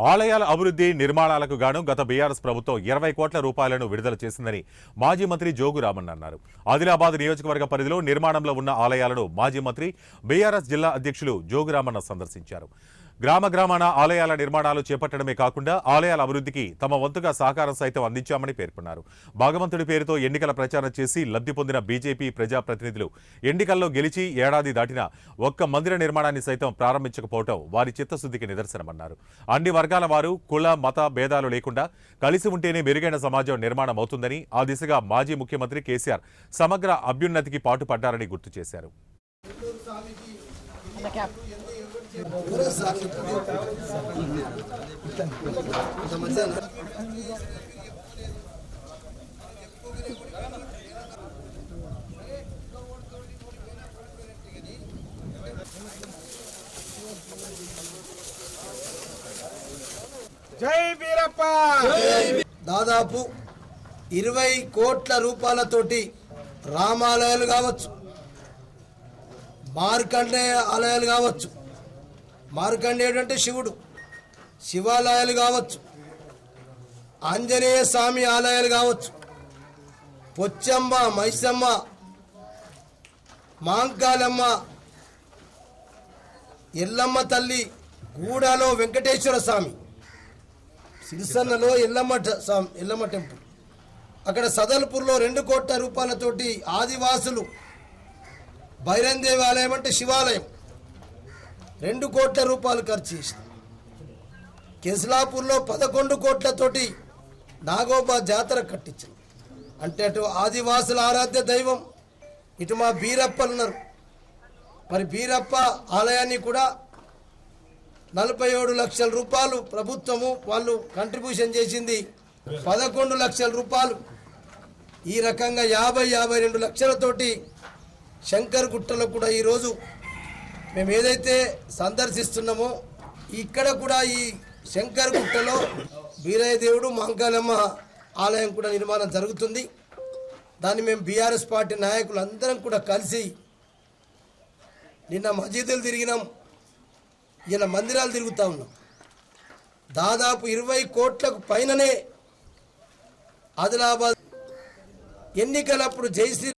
ఆలయాల అభివృద్ధి నిర్మాణాలకు గాను గత బీఆర్ఎస్ ప్రభుత్వం 20 కోట్ల రూపాయలను విడుదల చేసిందని మాజీ మంత్రి జోగు రామన్ అన్నారు. ఆదిలాబాద్ నియోజకవర్గ పరిధిలో నిర్మాణంలో ఉన్న ఆలయాలను మాజీ మంత్రి బీఆర్ఎస్ జిల్లా అధ్యక్షులు జోగు రామన్ సందర్శించారు. గ్రామాన ఆలయాల నిర్మాణాలు చేపట్టడమే కాకుండా ఆలయాల అభివృద్ధికి తమ వంతుగా సహకారం సైతం అందించామని పేర్కొన్నారు. భాగవంతుడి పేరుతో ఎన్నికల ప్రచారం చేసి లబ్ధి పొందిన బీజేపీ ప్రజాప్రతినిధులు ఎన్నికల్లో గెలిచి ఏడాది దాటినా ఒక్క మందిర నిర్మాణాన్ని సైతం ప్రారంభించకపోవడం వారి చిత్తశుద్ధికి నిదర్శనమన్నారు. అన్ని వర్గాల వారు కుల మత భేదాలు లేకుండా కలిసి ఉంటేనే మెరుగైన సమాజం నిర్మాణం అవుతుందని, ఆ దిశగా మాజీ ముఖ్యమంత్రి కేసీఆర్ సమగ్ర అభ్యున్నతికి పాటుపడ్డారని గుర్తు చేశారు. జై వీరప్ప. దాదాపు 20 కోట్ల రూపాయలతోటి రామాలయాలు కావచ్చు, మార్కండేయ ఆలయాలు కావచ్చు, మార్కండేయుడు అంటే శివుడు, శివాలయాలు కావచ్చు, ఆంజనేయ స్వామి ఆలయాలు కావచ్చు, పొచ్చమ్మ, మైసమ్మ, మాంకాలమ్మ, ఎల్లమ్మ తల్లి, గూడలో వెంకటేశ్వర స్వామి, సిరిసన్నలో ఎల్లమ్మ టెంపుల్, అక్కడ సదల్పూర్లో 2 కోట్ల రూపాయలతోటి ఆదివాసులు భైరన్ దేవాలయం అంటే శివాలయం 2 కోట్ల రూపాయలు ఖర్చు చేసింది. కెస్లాపూర్లో 11 కోట్లతోటి నాగోబా జాతర కట్టించింది. అంటే అటు ఆదివాసుల ఆరాధ్య దైవం, ఇటు మా బీరప్పలు ఉన్నారు. మరి బీరప్ప ఆలయాన్ని కూడా 47 లక్షల రూపాయలు ప్రభుత్వము వాళ్ళు కంట్రిబ్యూషన్ చేసింది. 11 లక్షల రూపాయలు ఈ రకంగా 52 లక్షలతోటి శంకర్ గుట్టలో కూడా ఈరోజు మేము ఏదైతే సందర్శిస్తున్నామో ఇక్కడ కూడా ఈ శంకర్ గుట్టలో బీరయ్య దేవుడు, మాంకాలమ్మ ఆలయం కూడా నిర్మాణం జరుగుతుంది. దాన్ని మేము బీఆర్ఎస్ పార్టీ నాయకులు అందరం కూడా కలిసి నిన్న మసీదులు తిరిగినాం, ఇలా మందిరాలు తిరుగుతూ ఉన్నాం. దాదాపు 20 కోట్లకు పైననే ఆదిలాబాద్ ఎన్నికలప్పుడు జయశ్రీ